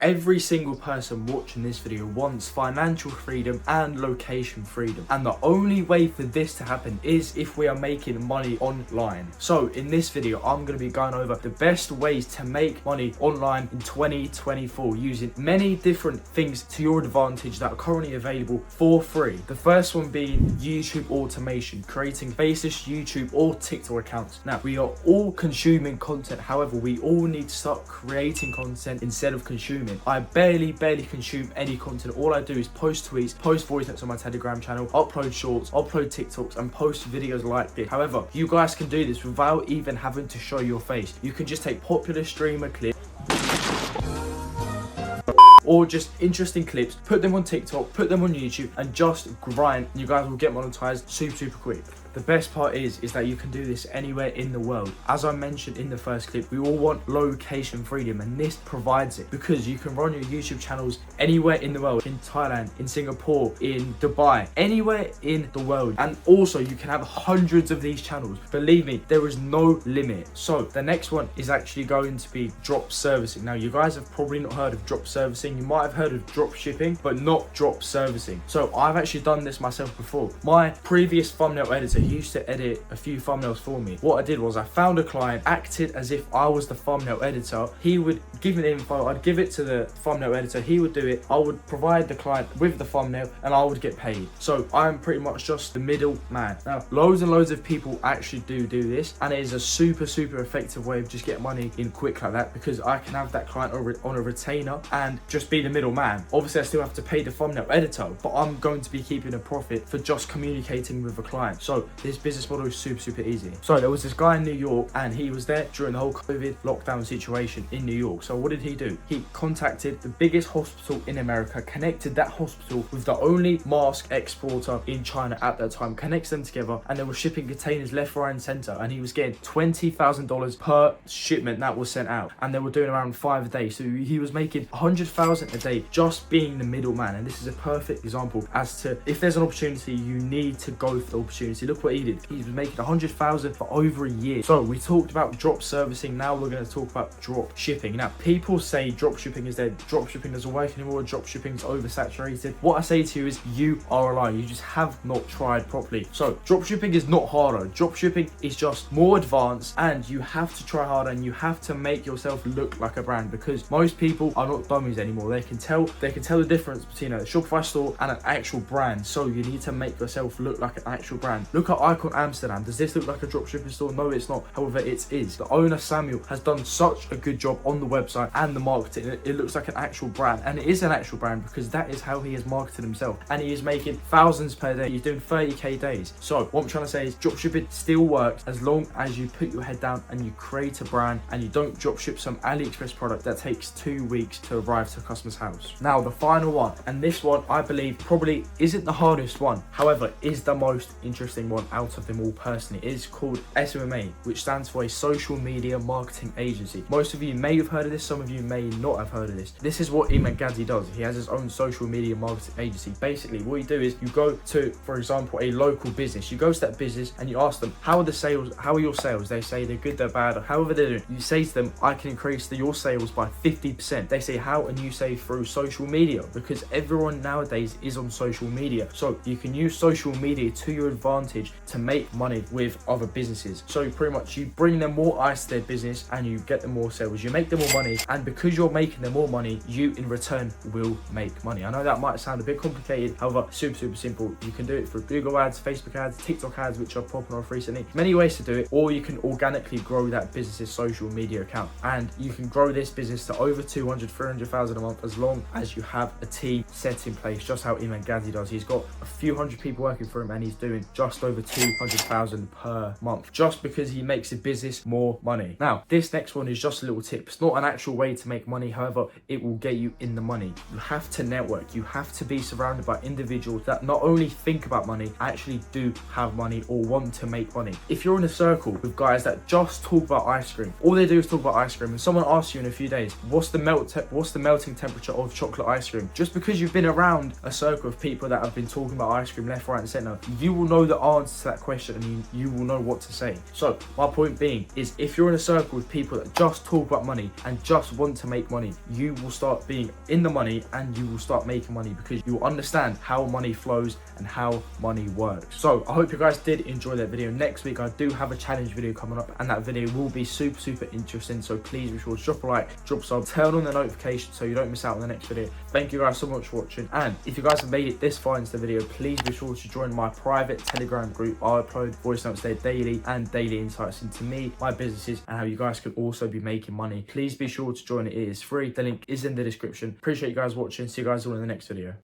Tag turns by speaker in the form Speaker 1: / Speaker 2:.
Speaker 1: Every single person watching this video wants financial freedom and location freedom, and the only way for this to happen is if we are making money online. So in this video I'm going to be going over the best ways to make money online in 2024 using many different things to your advantage that are currently available for free. The first one being YouTube automation, creating baseless YouTube or TikTok accounts. Now we are all consuming content, however we all need to start creating content instead of consuming. I barely consume any content. All I do is post tweets, post voice notes on my Telegram channel, upload shorts, upload TikToks, and post videos like this. However, you guys can do this without even having to show your face. You can just take popular streamer clips or just interesting clips, put them on TikTok, put them on YouTube, and just grind, and you guys will get monetized super quick. The best part is that you can do this anywhere in the world. As I mentioned in the first clip, we all want location freedom, and this provides it because you can run your YouTube channels anywhere in the world, in Thailand, in Singapore, in Dubai, anywhere in the world. And also you can have hundreds of these channels. Believe me, there is no limit. So the next one is actually going to be drop servicing. Now you guys have probably not heard of drop servicing. You might have heard of drop shipping, but not drop servicing. So I've actually done this myself before. My previous thumbnail editor, he used to edit a few thumbnails for me. What I did was I found a client, acted as if I was the thumbnail editor. He would give me the info, I'd give it to the thumbnail editor, he would do it, I would provide the client with the thumbnail, and I would get paid. So I'm pretty much just the middle man. Now loads and loads of people actually do this, and it is a super effective way of just getting money in quick like that, because I can have that client on a retainer and just be the middle man. Obviously I still have to pay the thumbnail editor, but I'm going to be keeping a profit for just communicating with a client. So this business model is super easy. So there was this guy in New York, and he was there during the whole COVID lockdown situation in New York. So what did he do? He contacted the biggest hospital in America, connected that hospital with the only mask exporter in China at that time, connects them together, and they were shipping containers left, right and center, and he was getting $20,000 per shipment that was sent out, and they were doing around 5 a day. So he was making 100,000 a day just being the middleman. And this is a perfect example as to if there's an opportunity, you need to go for the opportunity. Look what he did. He was making 100,000 for over a year. So we talked about drop servicing. Now we're going to talk about drop shipping. Now people say drop shipping is dead, drop shipping doesn't work anymore, drop shipping is oversaturated. What I say to you is you are a liar. You just have not tried properly. So drop shipping is not harder. Drop shipping is just more advanced, and you have to try harder, and you have to make yourself look like a brand, because most people are not dummies anymore. They can tell the difference between a Shopify store and an actual brand. So you need to make yourself look like an actual brand. Look at Icon Amsterdam. Does this look like a dropshipping store? No, it's not. However, it is. The owner, Samuel, has done such a good job on the website and the marketing. It looks like an actual brand, and it is an actual brand because that is how he has marketed himself, and he is making thousands per day. He's doing 30k days. So what I'm trying to say is dropshipping still works as long as you put your head down and you create a brand, and you don't dropship some AliExpress product that takes 2 weeks to arrive to a customer's house. Now the final one, and this one I believe probably isn't the hardest one, however is the most interesting one out of them all personally. It is called SMMA, which stands for a social media marketing agency. Most of you may have heard of this, some of you may not have heard of this. This is what Iman Gadzi does. He has his own social media marketing agency. Basically what you do is you go to, for example, a local business. You go to that business and you ask them, how are your sales? They say they're good, they're bad, or however they're doing. You say to them, I can increase your sales by 50%. They say how, and you say through social media, because everyone nowadays is on social media. So you can use social media to your advantage to make money with other businesses. So pretty much you bring them more eyes to their business and you get them more sales, you make them more money, and because you're making them more money, you in return will make money. I know that might sound a bit complicated, however super simple. You can do it through Google ads, Facebook ads, TikTok ads, which are popping off recently. Many ways to do it, or you can organically grow that business's social media account, and you can grow this business to over 200,000-300,000 a month as long as you have a team set in place, just how Iman Gadzi does. He's got a few hundred people working for him, and he's doing just over 200,000 per month just because he makes the business more money. Now this next one is just a little tip. It's not an actual way to make money, however it will get you in the money. You have to network. You have to be surrounded by individuals that not only think about money, actually do have money or want to make money. If you're in a circle with guys that just talk about ice cream, all they do is talk about ice cream, and someone asks you in a few days, what's the melting temperature of chocolate ice cream? Just because you've been around a circle of people that have been talking about ice cream left, right and center, you will know the answer to that question, and you will know what to say. So my point being is, if you're in a circle with people that just talk about money and just want to make money, you will start being in the money and you will start making money, because you will understand how money flows and how money works. So I hope you guys did enjoy that video. Next week I do have a challenge video coming up, and that video will be super interesting, so please be sure to drop a like, drop a sub, turn on the notification so you don't miss out on the next video. Thank you guys so much for watching, and if you guys have made it this far into the video, please be sure to join my private Telegram group. I upload voice notes there daily and daily insights into me, my businesses, and how you guys could also be making money. Please be sure to join it. It is free. The link is in the description. Appreciate you guys watching. See you guys all in the next video.